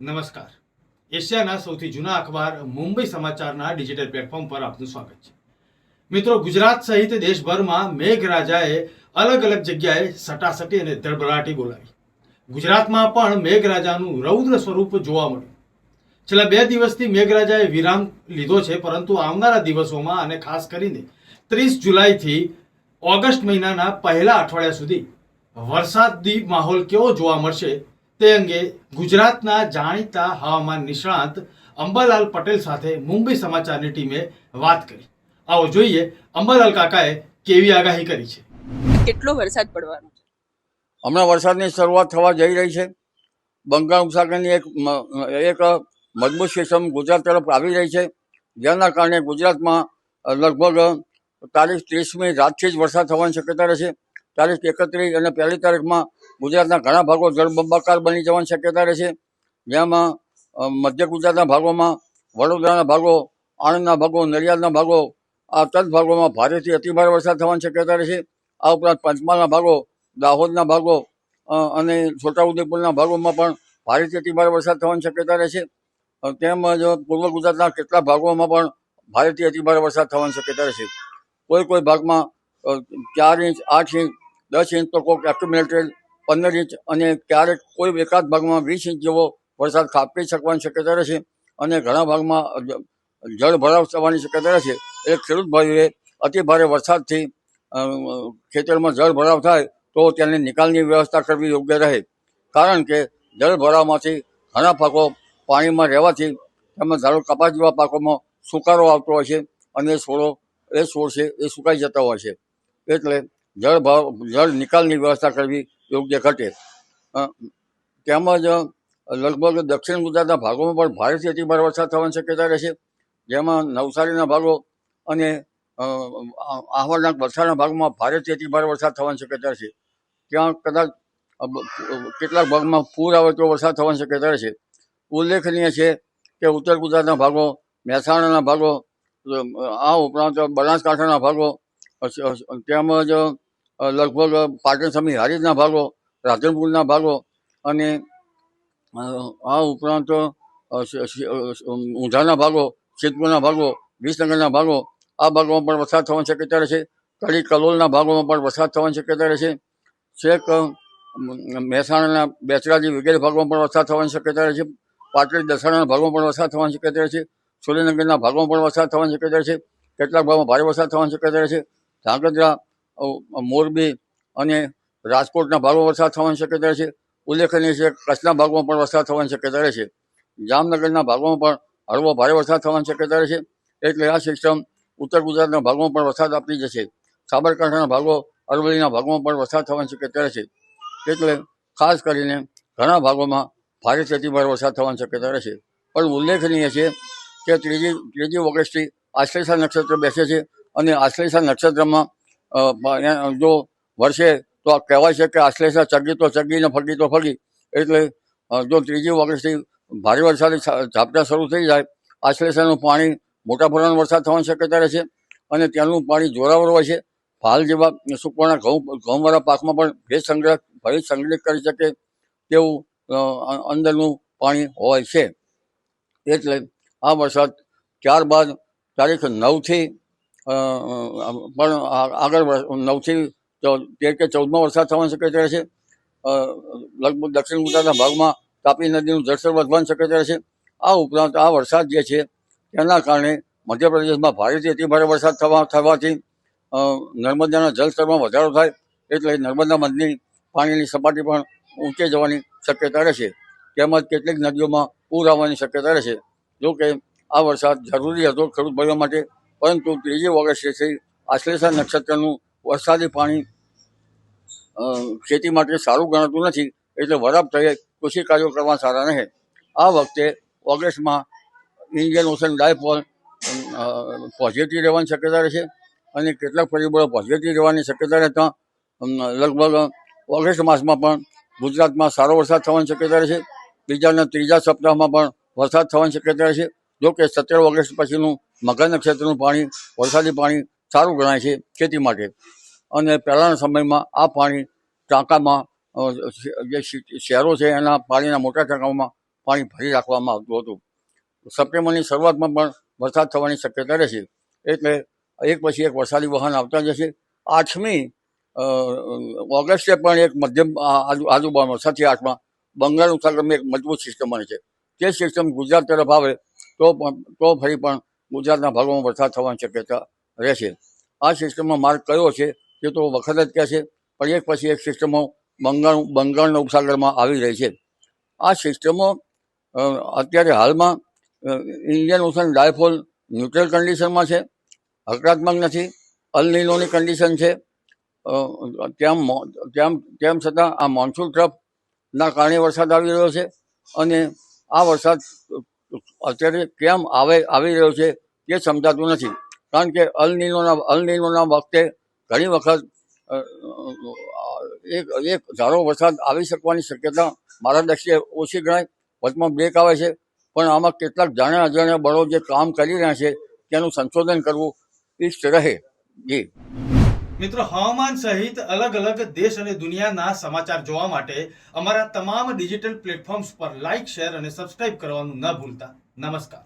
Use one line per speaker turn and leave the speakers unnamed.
નમસ્કાર. એશિયાના સૌથી જૂના અખબાર મુંબઈ સમાચારના ડિજિટલ પ્લેટફોર્મ પર આપનું સ્વાગત છે. મિત્રો, ગુજરાત સહિત દેશભરમાં મેઘરાજાએ અલગ અલગ જગ્યાએ સટાસટી અને ધડબડાટી બોલાવી. ગુજરાતમાં પણ મેઘરાજાનું રૌદ્ર સ્વરૂપ જોવા મળ્યું. છેલ્લા 2 દિવસથી મેઘરાજાએ વિરામ લીધો છે, પરંતુ આવનારા દિવસોમાં અને ખાસ કરીને 30 જુલાઈથી ઓગસ્ટ મહિનાના પહેલા અઠવાડિયા સુધી વરસાદી માહોલ કેવો જોવા મળશે તે અંગે ગુજરાતના જાણીતા હવામાન નિષ્ણાત અંબાલાલ પટેલ સાથે મુંબઈ સમાચારની ટીમે વાત કરી. આવો જોઈએ અંબાલાલ કાકાએ કેવી આગાહી કરી છે.
કેટલો વરસાદ પડવાનો છે?
હમણાં વરસાદની શરૂઆત થવા જઈ રહી છે. બંગાળ ઉપસાગરની એક મજબૂત સિસ્ટમ ગુજરાત તરફ આવી રહી છે, જેના કારણે ગુજરાતમાં લગભગ તારીખ 30મી રાતથી જ વરસાદ થવાની શક્યતા રહેશે. તારીખ 31 અને 1 તારીખમાં ગુજરાતના ઘણા ભાગો જળબંબાકાર બની જવાની શક્યતા રહેશે, જેમાં મધ્ય ગુજરાતના ભાગોમાં, વડોદરાના ભાગો, આણંદના ભાગો, નડિયાદના ભાગો, આ તદ ભાગોમાં ભારેથી અતિભારે વરસાદ થવાની શક્યતા રહેશે. આ ઉપરાંત પંચમહાલના ભાગો, દાહોદના ભાગો અને છોટાઉદેપુરના ભાગોમાં પણ ભારેથી અતિભારે વરસાદ થવાની શક્યતા રહેશે. તેમજ પૂર્વ ગુજરાતના કેટલાક ભાગોમાં પણ ભારેથી અતિભારે વરસાદ થવાની શક્યતા રહેશે. કોઈ ભાગમાં 4 ઇંચ, 8 ઇંચ, 10 ઇંચ તો કોઈક એક્યુમ્યુલેટેડ 15 ઇંચ અને ક્યારેક કોઈ એકાદ ભાગમાં 20 ઇંચ જેવો વરસાદ ખાબકી શકવાની શક્યતા રહેશે અને ઘણા ભાગમાં જળ ભરાવ થવાની શક્યતા રહેશે. એટલે ખેડૂત ભાઈઓએ અતિભારે વરસાદથી ખેતરમાં જળ ભરાવ થાય તો તેને નિકાલની વ્યવસ્થા કરવી યોગ્ય રહે, કારણ કે જળ ભરાવમાંથી ઘણા પાકો પાણીમાં રહેવાથી તેમજ ધારો કપાસ જેવા પાકોમાં સુકારો આવતો હોય છે અને છોડ છે એ સુકાઈ જતા હોય છે. એટલે જળ નિકાલની વ્યવસ્થા કરવી યોગ્ય ઘટે. તેમજ લગભગ દક્ષિણ ગુજરાતના ભાગોમાં પણ ભારેથી અતિભારે વરસાદ થવાની શક્યતા રહેશે, જેમાં નવસારીના ભાગો અને આહવાના વલસાડના ભાગમાં ભારેથી અતિભારે વરસાદ થવાની શક્યતા રહેશે. ત્યાં કદાચ કેટલાક ભાગમાં પૂર આવે તો વરસાદ થવાની શક્યતા રહેશે. ઉલ્લેખનીય છે કે ઉત્તર ગુજરાતના ભાગો, મહેસાણાના ભાગો, આ ઉપરાંત બનાસકાંઠાના ભાગો, તેમજ લગભગ પાટણ સમી હારીજના ભાગો, રાધનપુરના ભાગો અને આ ઉપરાંત ઊંઝાના ભાગો, સિદ્ધપુરના ભાગો, વિસનગરના ભાગો, આ ભાગોમાં પણ વરસાદ થવાની શક્યતા રહેશે. કડી કલોલના ભાગોમાં પણ વરસાદ થવાની શક્યતા રહેશે. છેક મહેસાણાના બેચરાજી વગેરે ભાગોમાં પણ વરસાદ થવાની શક્યતા રહેશે. પાટડી દસાડાના ભાગોમાં પણ વરસાદ થવાની શક્યતા રહેશે. સુરેન્દ્રનગરના ભાગોમાં પણ વરસાદ થવાની શક્યતા રહેશે. કેટલાક ભાગમાં ભારે વરસાદ થવાની શક્યતા રહેશે. ધાંગધ્રા, મોરબી અને રાજકોટના ભાગોમાં વરસાદ થવાની શક્યતા રહેશે. ઉલ્લેખનીય છે કચ્છના ભાગોમાં પણ વરસાદ થવાની શક્યતા રહેશે. જામનગરના ભાગોમાં પણ હળવો ભારે વરસાદ થવાની શક્યતા રહેશે. એટલે આ સિસ્ટમ ઉત્તર ગુજરાતના ભાગોમાં પણ વરસાદ આપી જશે. સાબરકાંઠાના ભાગો, અરવલ્લીના ભાગોમાં પણ વરસાદ થવાની શક્યતા રહેશે. એટલે ખાસ કરીને ઘણા ભાગોમાં ભારેથી અતિભારે વરસાદ થવાની શક્યતા રહેશે. પણ ઉલ્લેખનીય છે કે ત્રીજી ઓગસ્ટથી આશ્લેષા નક્ષત્ર બેસે છે અને આશ્લેષા નક્ષત્રમાં જો વરસે તો કહેવાય છે કે આશ્લેષા ચગી તો ચગી ને ફગી તો ફગી. એટલે જો 3 ઓગસ્ટથી ભારે વરસાદી ઝાપટા શરૂ થઈ જાય, આશ્લેષાનું પાણી મોટા પ્રમાણમાં વરસાદ થવાની શક્યતા રહેશે અને ત્યાંનું પાણી જોરાવર હોય છે. ભાલ જેવા સુકવાના ઘઉંવાળા પાકમાં પણ ભેજ સંગ્રહિત કરી શકે તેવું અંદરનું પાણી હોય છે. એટલે આ વરસાદ ત્યારબાદ તારીખ 9થી પણ આગળ 9થી 13 કે 14માં વરસાદ થવાની શક્યતા રહેશે. લગભગ દક્ષિણ ગુજરાતના ભાગમાં તાપી નદીનું જળસ્તર વધવાની શક્યતા રહેશે. આ ઉપરાંત આ વરસાદ જે છે તેના કારણે મધ્યપ્રદેશમાં ભારેથી અતિભારે વરસાદ થવાથી નર્મદાના જળસ્તરમાં વધારો થાય, એટલે નર્મદા બંધની પાણીની સપાટી પણ ઊંચે જવાની શક્યતા રહેશે. તેમજ કેટલીક નદીઓમાં પૂર આવવાની શક્યતા રહેશે. જોકે આ વરસાદ જરૂરી હતો ખેડૂત ભાઈઓ માટે, પરંતુ 3 ઓગસ્ટથી આશ્લેષા નક્ષત્રનું વરસાદી પાણી ખેતી માટે સારું ગણાતું નથી, એટલે વરાપ થયે કૃષિ કાર્યો કરવા સારા રહે. આ વખતે ઓગસ્ટમાં ઇન્ડિયન ઓશન ડાયપોલ પોઝિટિવ રહેવાની શક્યતા રહેશે અને કેટલાક પરિબળો પોઝિટિવ રહેવાની શક્યતા રહેતા લગભગ ઓગસ્ટ માસમાં પણ ગુજરાતમાં સારો વરસાદ થવાની શક્યતા રહેશે. બીજા અને ત્રીજા સપ્તાહમાં પણ વરસાદ થવાની શક્યતા રહેશે. જોકે 17 ઓગસ્ટ પછીનું મકર નક્ષત્રનું પાણી, વરસાદી પાણી સારું ગણાય છે ખેતી માટે અને પહેલાંના સમયમાં આ પાણી ટાંકામાં જે શહેરો છે એના પાણીના મોટા ટાંકાઓમાં પાણી ભરી રાખવામાં આવતું હતું. સપ્ટેમ્બરની શરૂઆતમાં પણ વરસાદ થવાની શક્યતા રહેશે. એટલે એક પછી એક વરસાદી વહાણ આવતા જશે. 8મી ઓગસ્ટે પણ એક મધ્યમ આજુબાજુમાં 6 થી 8માં બંગાળનું ઉપસાગરમાં એક મજબૂત સિસ્ટમ બને છે. તે સિસ્ટમ ગુજરાત તરફ આવે તો ફરી પણ ગુજરાતના ભાગોમાં વરસાદ થવાની શક્યતા રહેશે. આ સિસ્ટમનો માર્ગ કયો છે તે તો વખત જ કહેશે, પણ એક પછી એક સિસ્ટમો બંગાળના ઉપસાગરમાં આવી રહી છે. આ સિસ્ટમો અત્યારે હાલમાં ઇન્ડિયન ઓશન ડાયફોલ ન્યુટ્રલ કન્ડિશનમાં છે, હકારાત્મક નથી, અલ નીનોની કન્ડિશન છે. તેમ છતાં આ મોન્સૂન ટ્રફના કારણે વરસાદ આવી રહ્યો છે, અને આ વરસાદ અત્યારે કેમ આવી રહ્યો છે તે સમજાતું નથી. કારણ કે અલ નીનોના વખતે ઘણી વખત એક ધારો વરસાદ આવી શકવાની શક્યતા મારા દ્રષ્ટિએ ઓછી ગણાય. વચમાં બ્રેક આવે છે, પણ આમાં કેટલાક જાણ્યા અજાણ્યા બળો જે કામ કરી રહ્યા છે તેનું સંશોધન કરવું ઇષ્ટ રહે. જી
મિત્રો, હવામાન સહિત અલગ અલગ દેશ અને દુનિયાના સમાચાર જોવા માટે અમારા તમામ ડિજિટલ પ્લેટફોર્મ્સ પર લાઇક, શેર અને સબસ્ક્રાઇબ કરવાનું ન ભૂલતા. નમસ્કાર.